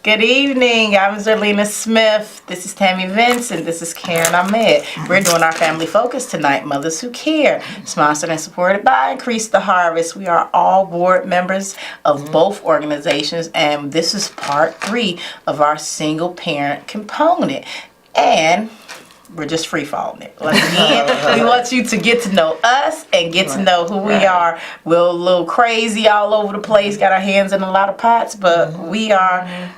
Good evening. I'm Zerlina Smith. This is Tammie Vinson. This is Hunt Ahmed. We're doing our family focus tonight, Mothers Who Care, sponsored and supported by Increase the Harvest. We are all board members of both organizations, and this is part 3 of our single parent component. And we're just free falling it. Like, again, we want you to get to know us and get to know who we are. We're a little crazy all over the place, got our hands in a lot of pots, but we are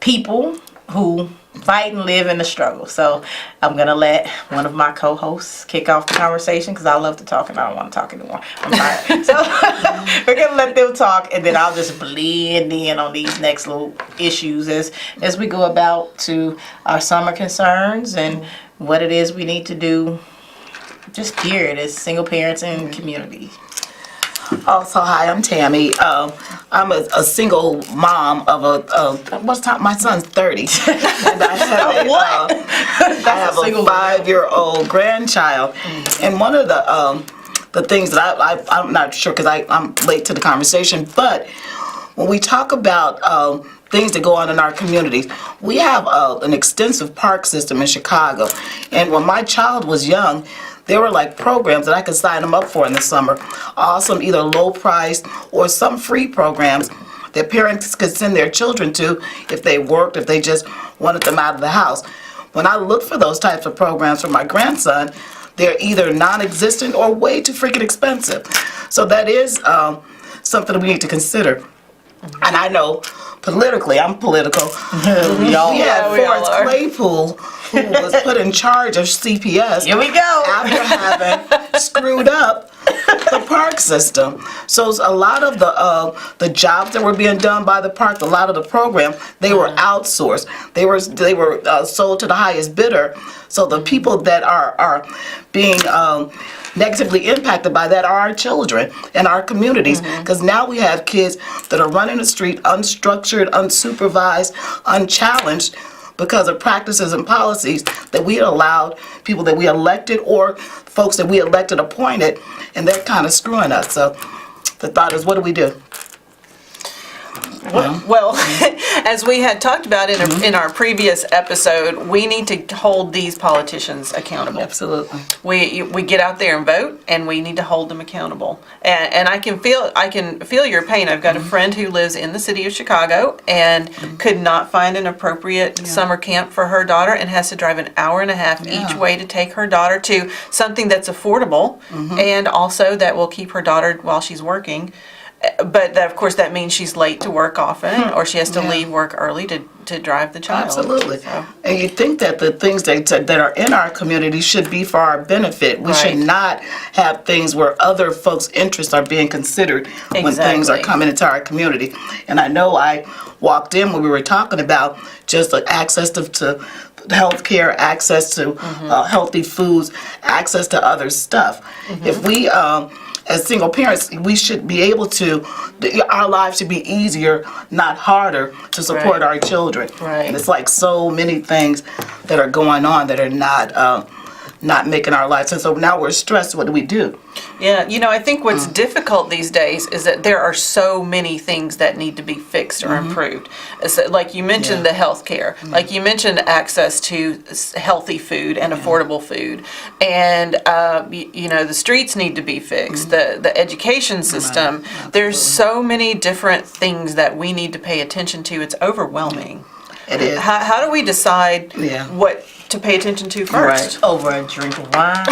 people who fight and live in the struggle. So I'm going to let one of my co-hosts kick off the conversation because I love to talk and I don't want to talk anymore. I'm tired. So we're going to let them talk, and then I'll just blend in on these next little issues as we go about to our summer concerns and what it is we need to do just period as single parents and community. Also, hi, I'm Tammy. I'm a single mom of my son's 30. And I have a 5-year-old grandchild. And one of the things that I'm not sure because I'm late to the conversation, but when we talk about things that go on in our communities, we have an extensive park system in Chicago. And when my child was young, there were like programs that I could sign them up for in the summer. Some either low price or some free programs that parents could send their children to if they worked, if they just wanted them out of the house. When I look for those types of programs for my grandson, they're either non-existent or way too freaking expensive. So that is something we need to consider. And I know politically, I'm political. We had Forrest Claypool, who was put in charge of CPS. Here we go. After having screwed up the park system. So a lot of the jobs that were being done by the park, a lot of the programs, they were outsourced. They were sold to the highest bidder. So the people that are being negatively impacted by that are our children and our communities, because now we have kids that are running the street unstructured, unsupervised, unchallenged because of practices and policies that we allowed, people that we elected or folks that we elected appointed, and they're kind of screwing us. So the thought is, what do we do? Well, as we had talked about in our previous episode, we need to hold these politicians accountable. Absolutely. We get out there and vote, and we need to hold them accountable. And I can feel your pain. I've got a friend who lives in the city of Chicago and could not find an appropriate summer camp for her daughter and has to drive an hour and a half each way to take her daughter to something that's affordable and also that will keep her daughter while she's working. But that, of course, that means she's late to work often, or she has to leave work early to drive the child. Absolutely. So. And you think that the things that are in our community should be for our benefit. We should not have things where other folks' interests are being considered when things are coming into our community. And I know I walked in when we were talking about just access to health care, access to healthy foods, access to other stuff. If we as single parents, we should be able to, our lives should be easier, not harder, to support our children. And it's like so many things that are going on that are not making our lives. And so now we're stressed. What do we do? Yeah, I think what's difficult these days is that there are so many things that need to be fixed or improved. So, like you mentioned, the health care. Like you mentioned, access to healthy food and affordable food. And, the streets need to be fixed. The education system. There's so many different things that we need to pay attention to. It's overwhelming. It is. How do we decide what to pay attention to first? Over a drink of wine.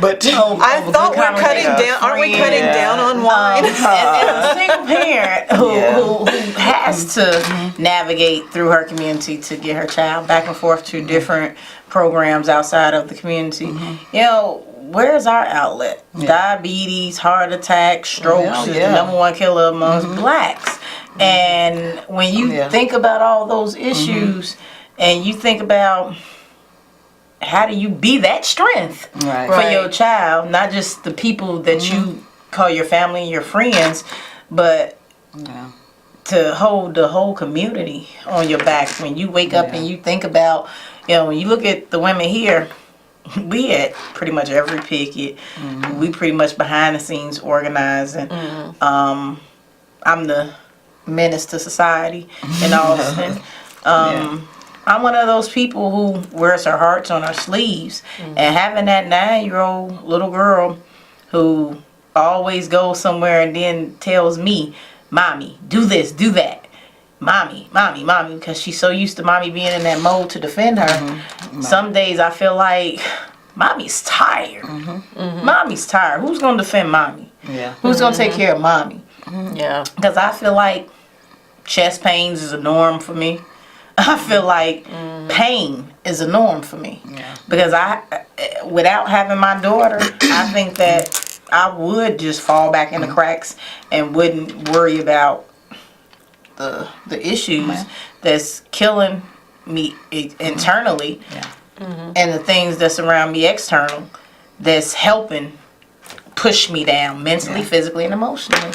But I thought we're cutting down. Aren't we cutting down on wine? And a single parent who has to navigate through her community to get her child back and forth to different programs outside of the community. Where's our outlet? Diabetes, heart attack, strokes is the #1 killer amongst blacks. And when you think about all those issues and you think about how do you be that strength for your child, not just the people that you call your family and your friends, but to hold the whole community on your back. When you wake up and you think about, when you look at the women here, we at pretty much every picket. We pretty much behind the scenes organizing. I'm the menace to society in Austin. I'm one of those people who wears her hearts on her sleeves, and having that 9-year-old little girl who always goes somewhere and then tells me, "Mommy, do this, do that. Mommy, mommy, mommy," because she's so used to mommy being in that mode to defend her. Some days I feel like mommy's tired. Mommy's tired. Who's gonna defend mommy? Who's gonna take care of mommy? Yeah. Because I feel like chest pains is a norm for me. I feel like pain is a norm for me. Because without having my daughter, I think that I would just fall back in the cracks and wouldn't worry about the issues that's killing me internally and the things that surround me external that's helping push me down mentally, physically, and emotionally.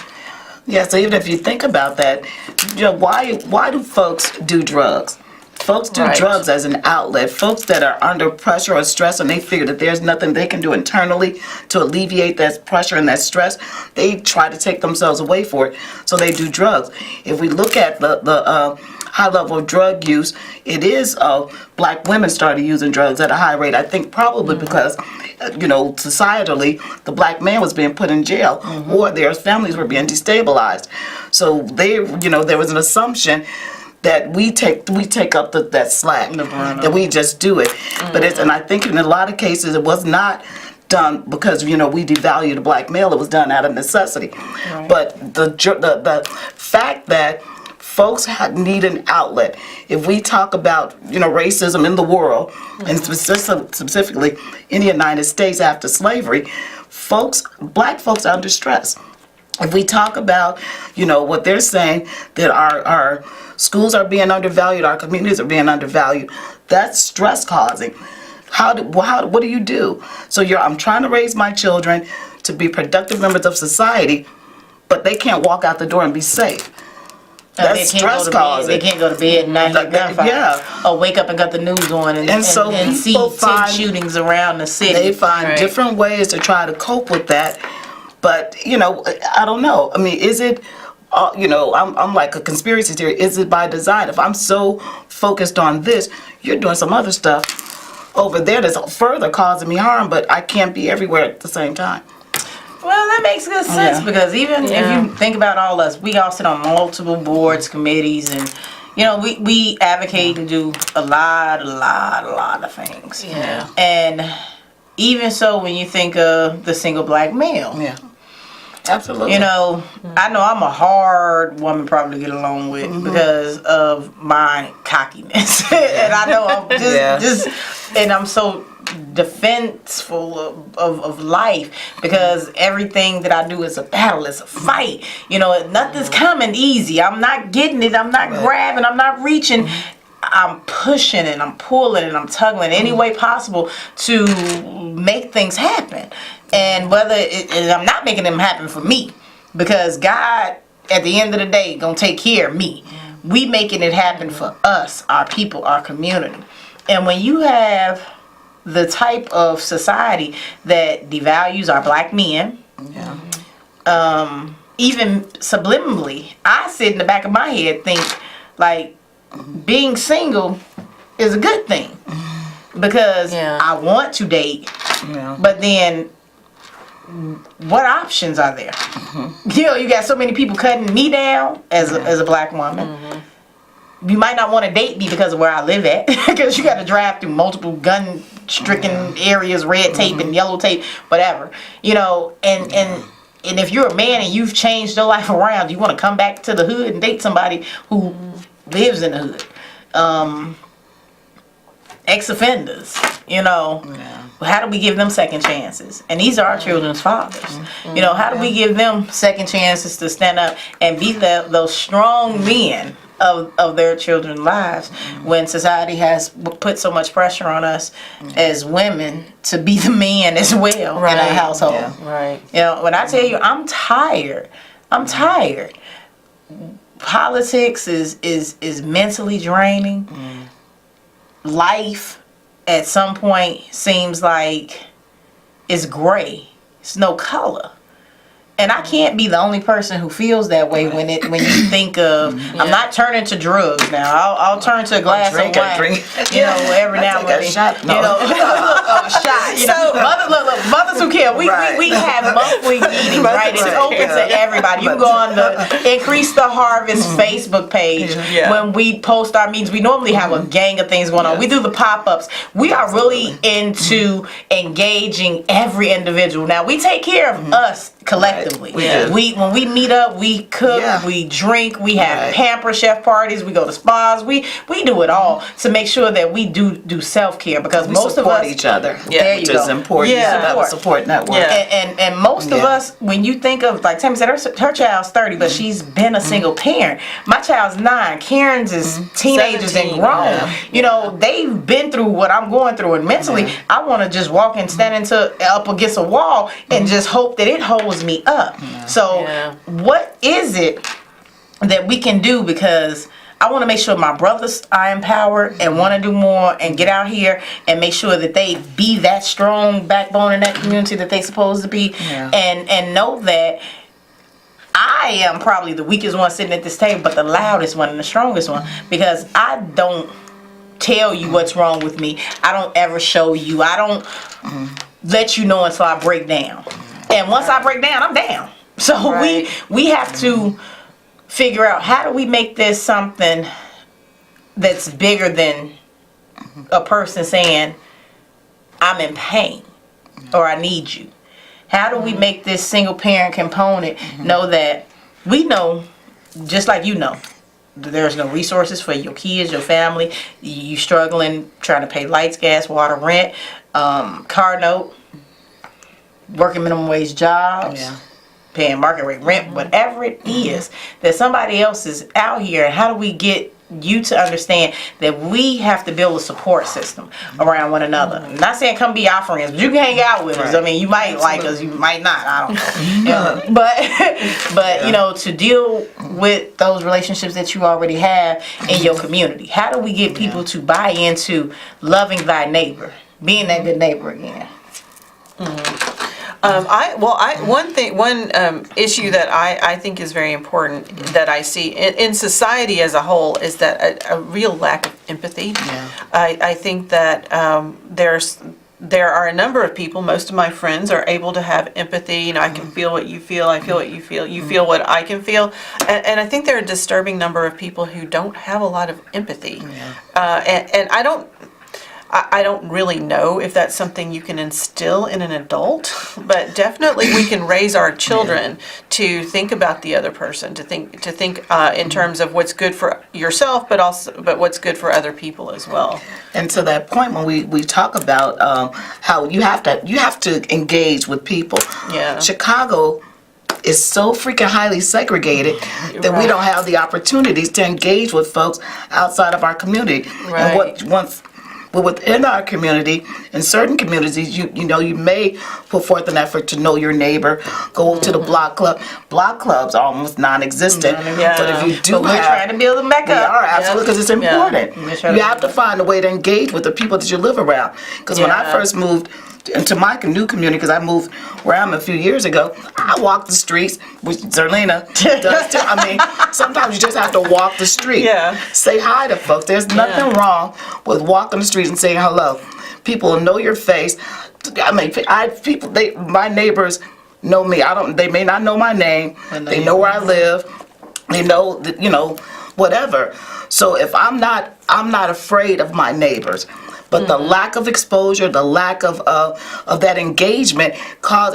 Yeah, so even if you think about that, why do folks do drugs? Folks do drugs as an outlet. Folks that are under pressure or stress and they figure that there's nothing they can do internally to alleviate that pressure and that stress, they try to take themselves away for it. So they do drugs. If we look at the high level of drug use, it is black women started using drugs at a high rate. I think probably because, societally, the black man was being put in jail or their families were being destabilized. So there was an assumption that we take up that slack, that we just do it. But and I think in a lot of cases it was not done because we devalue the black male. It was done out of necessity. But the fact that folks need an outlet. If we talk about racism in the world and specifically in the United States after slavery, black folks are under stress. If we talk about what they're saying, that our schools are being undervalued, our communities are being undervalued, that's stress causing. What do you do? So I'm trying to raise my children to be productive members of society, but they can't walk out the door and be safe. That's stress causing. They can't go to bed and not hear gunfire. Or wake up and got the news on and see 10 shootings around the city. They find different ways to try to cope with that. But, I don't know. I mean, is it, I'm like a conspiracy theory. Is it by design? If I'm so focused on this, you're doing some other stuff over there that's further causing me harm, but I can't be everywhere at the same time. Well, that makes good sense because even if you think about all us, we all sit on multiple boards, committees, and we advocate and do a lot of things. Yeah. And even so, when you think of the single black male, absolutely. I know I'm a hard woman probably to get along with because of my cockiness, and I know I'm just and I'm so defenseful of life because everything that I do is a battle, it's a fight. Nothing's coming easy. I'm not getting it. I'm not grabbing. I'm not reaching. I'm pushing and I'm pulling and I'm tugging any way possible to make things happen. And and I'm not making them happen for me because God, at the end of the day, gonna take care of me. We making it happen for us, our people, our community. And when you have the type of society that devalues our black men, even subliminally, I sit in the back of my head think like being single is a good thing because I want to date, but then what options are there? You got so many people cutting me down as a black woman. You might not want to date me because of where I live at, because you got to drive through multiple gun-stricken areas, red tape and yellow tape, whatever. And if you're a man and you've changed your life around, you want to come back to the hood and date somebody who lives in the hood. Ex-offenders, how do we give them second chances? And these are our children's fathers. How do we give them second chances to stand up and be those strong men of their children's lives when society has put so much pressure on us as women to be the man as well in our household. When I tell you I'm tired. Politics is mentally draining. Life at some point seems like it's gray. It's no color. And I can't be the only person who feels that way when you think of. I'm not turning to drugs now. I'll turn to a glass of wine. You know, every now and then. Shot. No. You know, a shot. You know, mothers who care. We have monthly meetings, right? It's open to everybody. You can go on the Increase the Harvest Facebook page. When we post our meetings, we normally have a gang of things going on. We do the pop-ups. We are really into engaging every individual. Now we take care of us collectively. When we meet up, we cook, we drink, we have pamper chef parties, we go to spas, we do it all to make sure that we do self-care, because most of us support each other. There you go. Which is important. Yeah. Have a support network. And most of us, when you think of, like Tammy said, her child's 30, but she's been a single parent. My child's 9. Karen's is teenagers 17. and grown. You know, they've been through what I'm going through, and mentally, I want to just walk and stand up against a wall and just hope that it holds me up. So what is it that we can do? Because I want to make sure my brothers are empowered and want to do more and get out here and make sure that they be that strong backbone in that community that they supposed to be, and know that I am probably the weakest one sitting at this table, but the loudest one and the strongest one, because I don't tell you what's wrong with me. I don't ever show you. I don't let you know until I break down. And once I break down, I'm down. So we have to figure out, how do we make this something that's bigger than a person saying, I'm in pain or I need you? How do we make this single parent component know that we know, just like you know, there's no resources for your kids, your family, you struggling trying to pay lights, gas, water, rent, car note, working minimum wage jobs, paying market rate rent, whatever it is, that somebody else is out here. How do we get you to understand that we have to build a support system around one another? I'm not saying come be our friends, but you can hang out with us. I mean, you might like us, you might not. I don't know. But you know, to deal with those relationships that you already have in your community. How do we get people to buy into loving thy neighbor, being that good neighbor again? One issue that I think is very important that I see in society as a whole is that a real lack of empathy. I think that there are a number of people, most of my friends are able to have empathy. You know, I can feel what you feel, I feel what you feel, you feel what I can feel. And I think there are a disturbing number of people who don't have a lot of empathy. And I don't really know if that's something you can instill in an adult, but definitely we can raise our children to think about the other person, to think in terms of what's good for yourself, but what's good for other people as well. And to that point, when we talk about how you have to engage with people, Chicago is so freaking highly segregated that we don't have the opportunities to engage with folks outside of our community. But within our community, in certain communities, you know, you may put forth an effort to know your neighbor, go to the block club. Block clubs are almost non-existent. But if you do, we're trying to build them back up. We are, absolutely, because it's important. You have to find a way to engage with the people that you live around. Because when I first moved into my new community, because I moved where I'm a few years ago, I walked the streets, which Zerlina does too. I mean, sometimes you just have to walk the street. Say hi to folks. There's nothing wrong with walking the streets and saying hello. People will know your face. I mean, my neighbors know me. They may not know my name. They know where I live. They know that, you know, whatever. So if I'm not afraid of my neighbors. But the lack of exposure, the lack of that engagement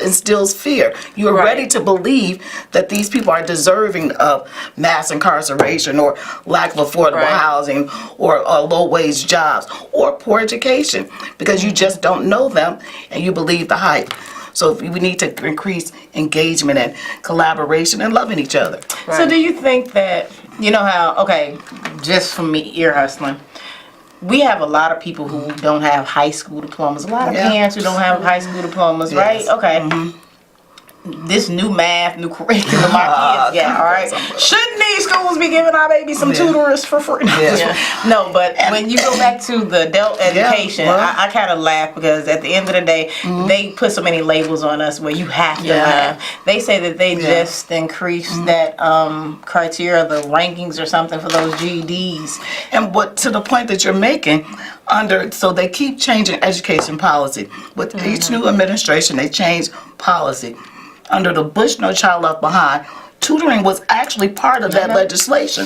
instills fear. You're ready to believe that these people are deserving of mass incarceration or lack of affordable housing or low-wage jobs or poor education, because you just don't know them and you believe the hype. So we need to increase engagement and collaboration and loving each other. So do you think that, you know how, just from me ear hustling, we have a lot of people who don't have high school diplomas. A lot of parents who don't have high school diplomas, right? Okay. this new math, new curriculum our kids get, all right? Shouldn't these schools be giving our babies some tutors for free? No, but when you go back to the adult education, I kind of laugh because at the end of the day, they put so many labels on us where you have to have. They say that they just increased that criteria, the rankings or something for those GEDs. And what to the point that you're making, so they keep changing education policy. With each new administration, they change policy. Under the Bush No Child Left Behind, tutoring was actually part of that legislation.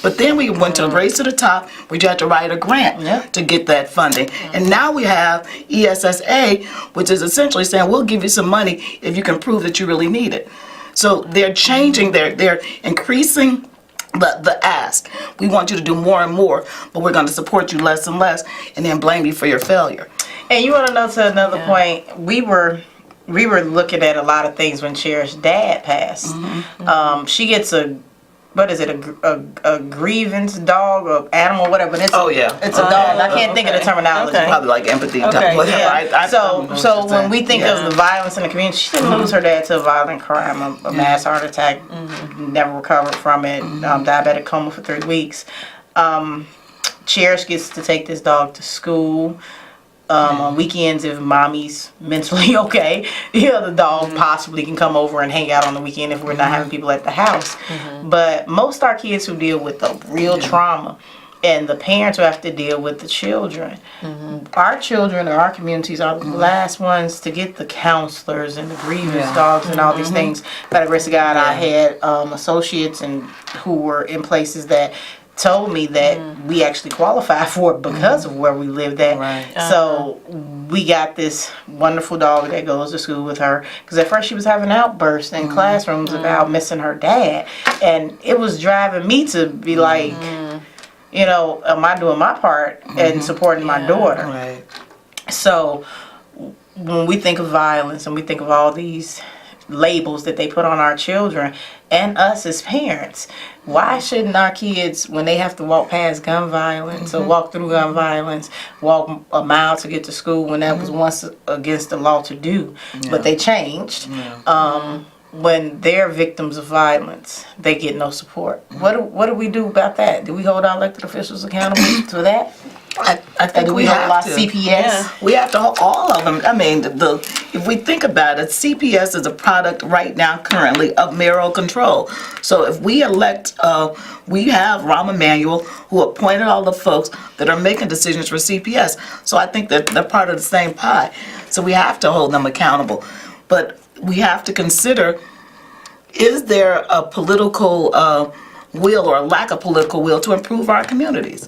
But then we went to the race to the top, where you had to write a grant to get that funding. And now we have ESSA, which is essentially saying, we'll give you some money if you can prove that you really need it. So they're changing, they're increasing the ask. We want you to do more and more, but we're going to support you less and less, and then blame you for your failure. And you want to know, to another point, we were looking at a lot of things when Cher's dad passed. She gets a grievance dog or animal, whatever. It's it's a dog. I can't think of the terminology. Probably like empathy. So when we think of the violence in the community, she didn't lose her dad to a violent crime, a mass heart attack, never recovered from it, diabetic coma for 3 weeks. Cherish gets to take this dog to school. On weekends, if mommy's mentally okay, the other dog possibly can come over and hang out on the weekend if we're not having people at the house. But most of our kids who deal with the real trauma, and the parents who have to deal with the children, our children or our communities are the last ones to get the counselors and the grievance dogs and all these things. By the grace of God, I had associates and who were in places that told me that we actually qualify for it because of where we lived at. So we got this wonderful dog that goes to school with her, because at first she was having outbursts in classrooms about missing her dad, and it was driving me to be like, you know, am I doing my part in supporting my daughter? So when we think of violence and we think of all these labels that they put on our children and us as parents, why shouldn't our kids, when they have to walk past gun violence or walk through gun violence, walk a mile to get to school when that was once against the law to do, but they changed, when they're victims of violence, they get no support? What do we do about that? Do we hold our elected officials accountable to that? I think we have to. CPS? We have to hold all of them. I mean, if we think about it, CPS is a product right now currently of mayoral control. So if we elect, we have Rahm Emanuel, who appointed all the folks that are making decisions for CPS. So I think that they're part of the same pie. So we have to hold them accountable. But we have to consider, is there a political will or a lack of political will to improve our communities?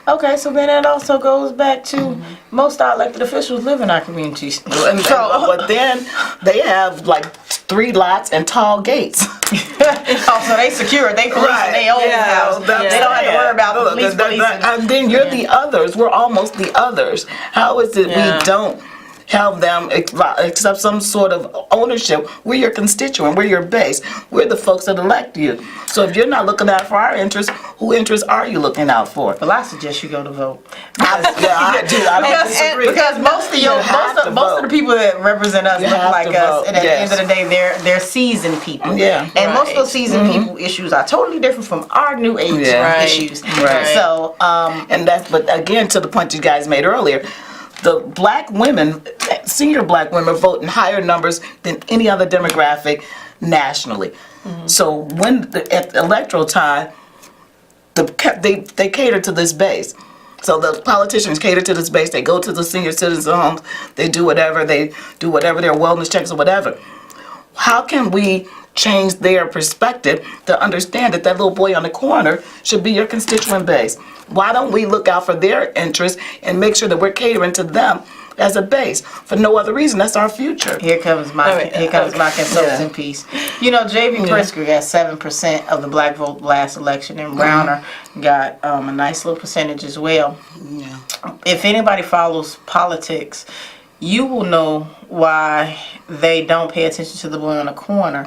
Okay, so then that also goes back to most of our elected officials live in our communities. But then they have like 3 lots and tall gates. Oh, so they secure, they police in their own house. They don't have to worry about the police policing. And then you're the others. We're almost the others. How is it we don't have them accept some sort of ownership? We're your constituent. We're your base. We're the folks that elect you. So if you're not looking out for our interests, who interests are you looking out for? Well, I suggest you go to vote. I do. I don't disagree. Because most of the people that represent us look like us, and at the end of the day, they're seasoned people. And most of those seasoned people issues are totally different from our new age issues. So, but again, to the point you guys made earlier, the black women, senior black women, vote in higher numbers than any other demographic nationally. So when at electoral time, they cater to this base. So the politicians cater to this base. They go to the senior citizen homes. They do whatever their wellness checks or whatever. How can we change their perspective to understand that little boy on the corner should be your constituent base? Why don't we look out for their interests and make sure that we're catering to them as a base for no other reason? That's our future. Here comes my consulting piece. You know, J.B. Pritzker got 7% of the black vote last election, and Browner got a nice little percentage as well. If anybody follows politics, you will know why they don't pay attention to the boy on the corner.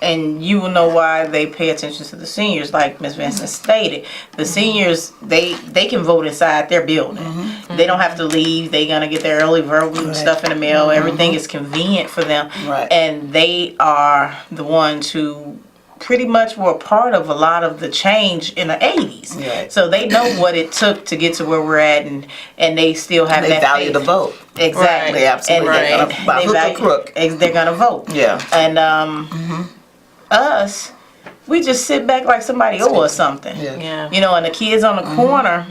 and you will know why they pay attention to the seniors. Like Ms. Vinson stated, the seniors, they can vote inside their building. They don't have to leave. They're going to get their early voting stuff in the mail. Everything is convenient for them. Right. And they are the ones who pretty much were a part of a lot of the change in the 80s. Right. So they know what it took to get to where we're at, and they still have They that value faith. the vote. Exactly. They absolutely. Right. They're gonna They hook or value- crook. They're going to vote. Yeah. And us, we just sit back like somebody owe us something. Yeah. Yeah. You know, and the kids on the corner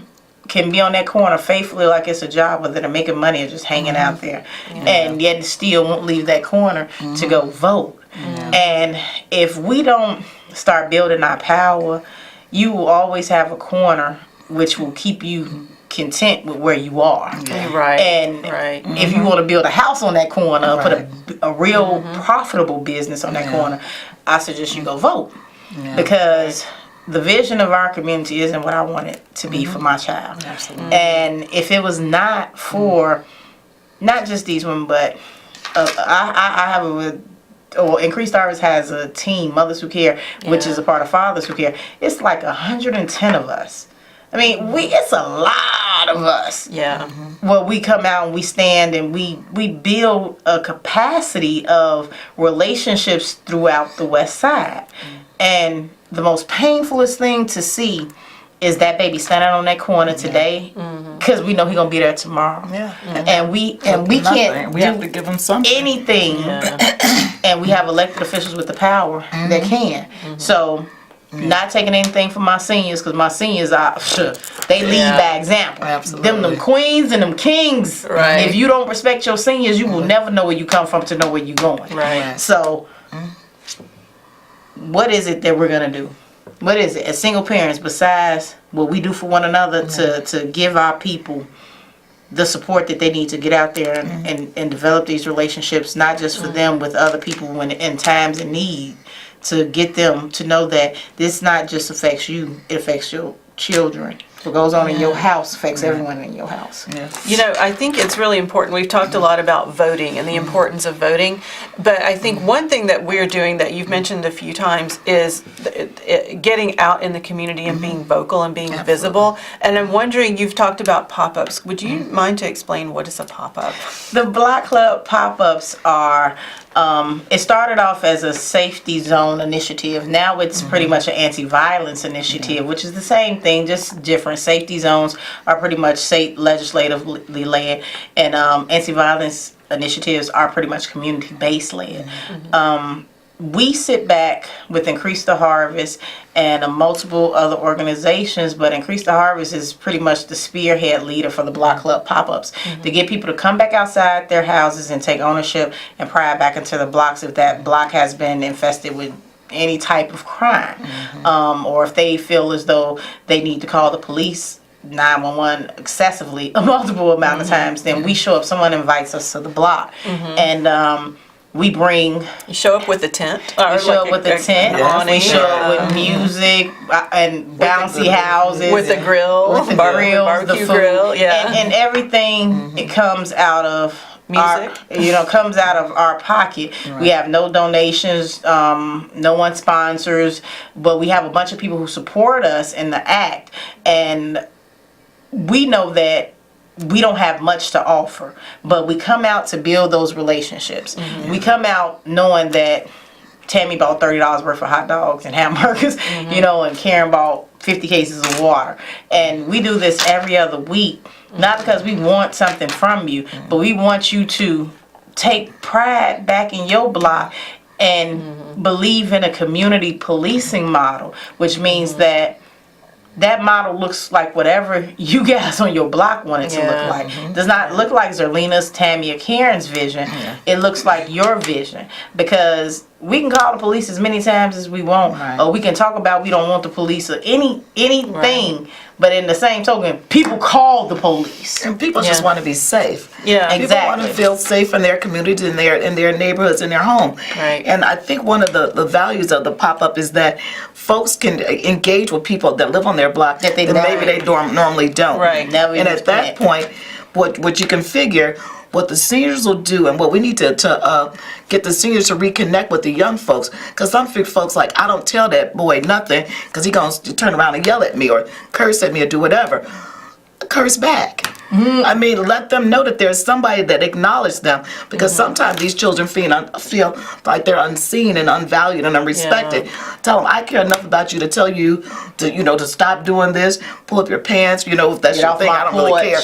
can be on that corner faithfully like it's a job, whether they're making money or just hanging out there. And yet still won't leave that corner to go vote. And if we don't start building our power, you will always have a corner which will keep you content with where you are. Right. And right. if you want to build a house on that corner, put a real profitable business on that corner, I suggest you go vote. Because the vision of our community isn't what I want it to be for my child. Absolutely. And if it was not for, not just these women, but I have Increased Harvest has a team, Mothers Who Care, which is a part of Fathers Who Care. It's like 110 of us. I mean, it's a lot of us. Yeah. Well, we come out and we stand and we build a capacity of relationships throughout the West Side. And the most painfulest thing to see is that baby standing on that corner today, because we know he's gonna be there tomorrow. Yeah. And we can't We have to give them something. anything. And we have elected officials with the power that can. So. Not taking anything from my seniors, because my seniors are, they lead by example. Absolutely. Them queens and them kings. Right. If you don't respect your seniors, you will never know where you come from to know where you're going. Right. So, what is it that we're going to do? What is it as single parents, besides what we do for one another to give our people the support that they need to get out there and develop these relationships, not just for them, with other people when in times of need, to get them to know that this not just affects you, it affects your children. What goes on in your house affects everyone in your house. You know, I think it's really important. We've talked a lot about voting and the importance of voting, but I think one thing that we're doing that you've mentioned a few times is getting out in the community and being vocal and being visible. And I'm wondering, you've talked about pop-ups. Would you mind to explain what is a pop-up? The Block Club pop-ups are, it started off as a safety zone initiative. Now it's pretty much an anti-violence initiative, which is the same thing, just different. Safety zones are pretty much state legislatively led, and anti-violence initiatives are pretty much community-based led. We sit back with Increase the Harvest and multiple other organizations, but Increase the Harvest is pretty much the spearhead leader for the Block Club pop-ups to get people to come back outside their houses and take ownership and pry back into the blocks if that block has been infested with any type of crime, or if they feel as though they need to call the police 911 excessively a multiple amount of times, then we show up. Someone invites us to the block, and we bring. You show up with a tent. We show up with a tent. We show up with music and bouncy houses. With a grill. With the grills, the barbecue food, grill. Yeah. and everything. It comes out of music. Comes out of our pocket. We have no donations, no one sponsors, but we have a bunch of people who support us in the act, and we know that we don't have much to offer, but we come out to build those relationships. We come out knowing that Tammy bought $30 worth of hot dogs and hamburgers, and Karen bought 50 cases of water. And we do this every other week, not because we want something from you, but we want you to take pride back in your block and believe in a community policing model, which means that model looks like whatever you guys on your block want it to look like. Does not look like Zerlina's, Tammy, or Karen's vision. It looks like your vision, because we can call the police as many times as we want, or we can talk about we don't want the police or anything. But in the same token, people call the police, and people just want to be safe. Yeah, People want to feel safe in their community, in their neighborhoods, in their home. Right. And I think one of the values of the pop-up is that folks can engage with people that live on their block that maybe they normally don't. Right. And at that point, what you can figure, what the seniors will do, and what we need to get the seniors to reconnect with the young folks. Because some folks like, I don't tell that boy nothing because he going to turn around and yell at me or curse at me or do whatever. Curse back. I mean, let them know that there's somebody that acknowledges them, because sometimes these children feel like they're unseen and unvalued and unrespected. Tell them, I care enough about you to tell you to, to stop doing this. Pull up your pants, if that's your thing. I don't really care.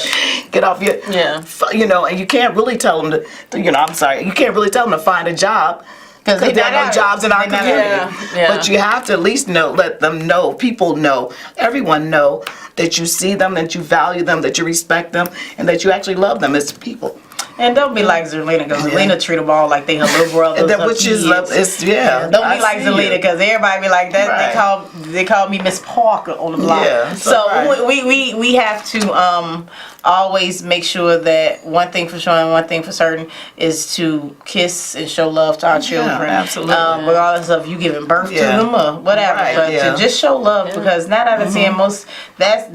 Get off your, and you can't really tell them you can't really tell them to find a job. Because there are no jobs in our community. But you have to at least let them know, people know, everyone know that you see them, that you value them, that you respect them, and that you actually love them as people. And don't be like Zerlina, because Zerlina treat them all like they her little brothers. Which is love. Don't be like Zerlina, because everybody be like that. Right. They call me Miss Parker on the block. Yeah, so we have to always make sure that one thing for sure and one thing for certain is to kiss and show love to our children. Absolutely. Regardless of you giving birth to them or whatever. Right, but to just show love, because 9 out of 10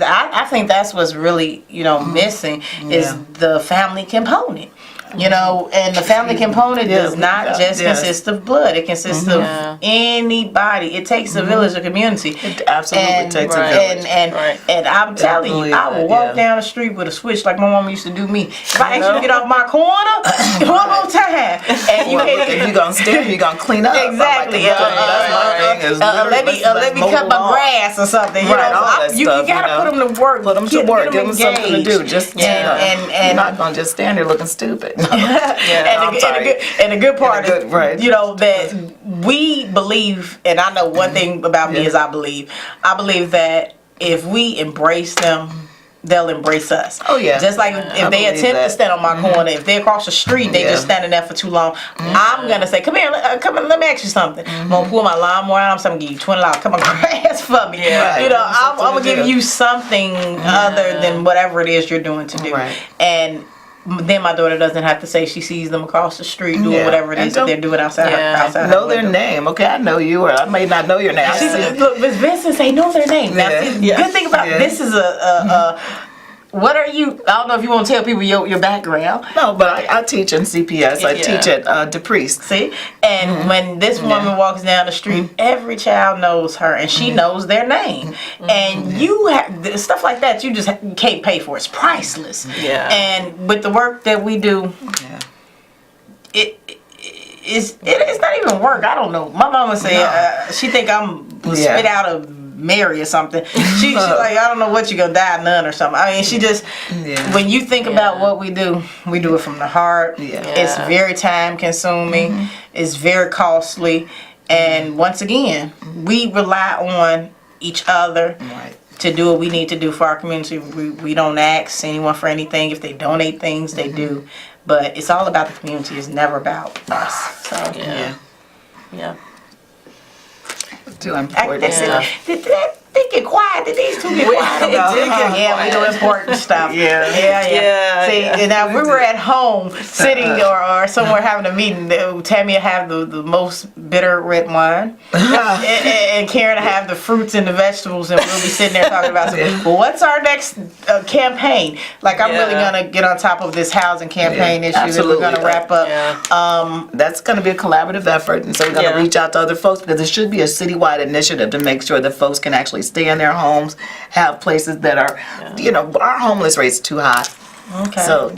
I think that's what's really missing is the family component. And the family component does not just consist of blood. It consists of anybody. It takes a village, a community. It absolutely takes a village. And I'm telling you, I will walk down the street with a switch like my mom used to do me. If I ask you to get off my corner, one more time, and if you're gonna stare, you're gonna clean up. Exactly. Let me cut my grass or something. You gotta put them to work. Put them to work. Give them something to do. Just you're not gonna just stand there looking stupid. And the good part is, that we believe, and I know one thing about me is I believe that if we embrace them, they'll embrace us. Oh yeah. Just like if they attempt to stand on my corner, if they're across the street, they just standing there for too long. I'm gonna say, come here, let me ask you something. I'm gonna pull my lawnmower out. I'm gonna give you $20. Come on, grass for me. I'm gonna give you something other than whatever it is you're doing to do. And then my daughter doesn't have to say she sees them across the street doing whatever it is that they're doing outside. Outside know their name. Okay, I know you, or I may not know your name. Look, Miss Vinson say know their name. Now, the good thing about this is what are you? I don't know if you want to tell people your background. No, but I teach in CPS. I teach at DePriest. See, and when this woman walks down the street, every child knows her, and she knows their name. And you have stuff like that. You just can't pay for. It's priceless. Yeah. And with the work that we do, it's not even work. I don't know. My mama said she think I'm spit out of Mary or something. She's like, I don't know what you're gonna die none or something. I mean, she just when you think about what we do it from the heart. It's very time consuming. It's very costly, and once again, we rely on each other to do what we need to do for our community. We don't ask anyone for anything. If they donate things, they do, but it's all about the community. It's never about us. So yeah. Too important. They get quiet. Did these two get quiet? We do important stuff. Yeah. See, now if we were at home sitting or somewhere having a meeting, Tammy would have the most bitter red wine, and Karen would have the fruits and the vegetables, and we'll be sitting there talking about well, what's our next campaign? Like, I'm really gonna get on top of this housing campaign issue that we're gonna wrap up. That's gonna be a collaborative effort, and so we're gonna reach out to other folks, because it should be a citywide initiative to make sure that folks can actually stay in their homes, have places that are, our homeless rate's too high. Okay. So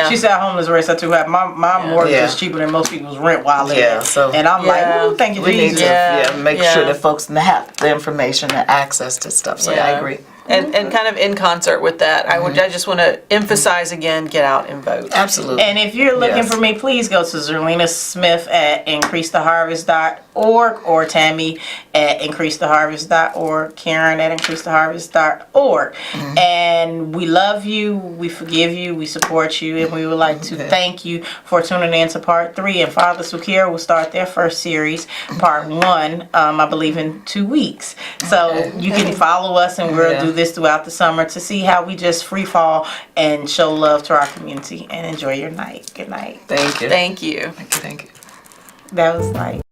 She said homeless rates are too high. My mortgage is cheaper than most people's rent while I live there. So and I'm like, ooh, thank you, we Jesus. need to make sure that folks have the information and access to stuff. So I agree. And kind of in concert with that, I just want to emphasize again, get out and vote. Absolutely. And if you're looking for me, please go to Zerlina Smith at increasetheharvest.org, or Tammy at increasetheharvest.org, Karen at increasetheharvest.org. And we love you, we forgive you, we support you, and we would like to thank you for tuning in to part 3. And Fathers Who Care will start their first series, part 1, I believe in 2 weeks. So you can follow us, and we'll do this throughout the summer to see how we just free fall and show love to our community. And enjoy your night. Good night. Thank you. Thank you. Thank you. That was like